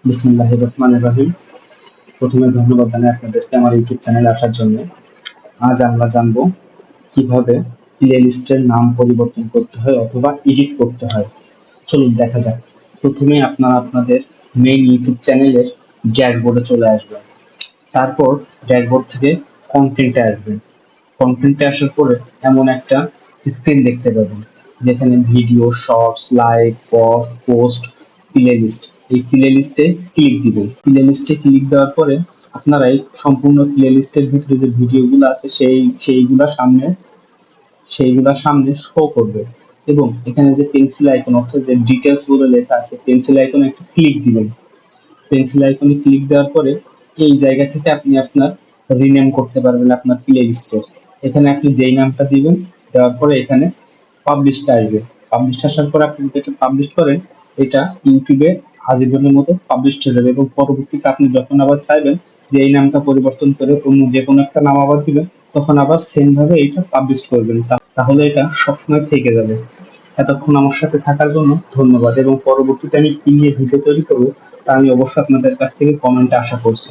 বিসমিল্লাহির রহমানির রহিম। প্রথমে ধন্যবাদ জানাই আপনাদেরকে আমার ইউটিউব চ্যানেলে আসার জন্য। আজ আমরা জানবো কিভাবে প্লে লিস্টের নাম পরিবর্তন করতে হয় অথবা এডিট করতে হয়। চলুন দেখা যাক। প্রথমে আপনারা আপনাদের মেইন ইউটিউব চ্যানেলের ড্যাশবোর্ডে চলে আসবেন। তারপর ড্যাশবোর্ড থেকে কন্টেন্টে আসবেন। কন্টেন্টে আসার পরে এমন একটা স্ক্রিন দেখতে পাবেন যেখানে video, shorts, live, post, playlist. এই প্লে লিস্টে ক্লিক দিবেন। প্লে লিস্টে ক্লিক দেওয়ার পরে আপনারা এই সম্পূর্ণ প্লে লিস্টের ভিতরে যে ভিডিওগুলো আছে সেইগুলা সামনে শো করবে এবং এখানে যে পেন্সিল আইকন অর্থাৎ যে ডিটেলস গুলো লেখা আছে পেন্সিল আইকনে একটা ক্লিক দিবেন। পেন্সিল আইকনে ক্লিক দেওয়ার পরে এই জায়গা থেকে আপনি আপনার রিনেম করতে পারবেন আপনার প্লে লিস্টের। এখানে আপনি যেই নামটা দিবেন, দেওয়ার পরে এখানে পাবলিশটা আসবে। পাবলিশ আসার পরে আপনি যদি এটা পাবলিশ করেন, এটা ইউটিউবে আজীবনের মতো পাবলিশ হয়ে যাবে এবং পরবর্তীতে আপনি যখন আবার চাইবেন যে এই নামটা পরিবর্তন করে অন্য যে কোনো একটা নাম আবার দিবেন, তখন আবার সেম ভাবে এটা পাবলিশ করবেন। তাহলে এটা সবসময় থেকে যাবে। এতক্ষণ আমার সাথে থাকার জন্য ধন্যবাদ এবং পরবর্তীতে আমি কি নিয়ে ভিডিও তৈরি করবো তা আমি অবশ্যই আপনাদের কাছ থেকে কমেন্টে আশা করছি।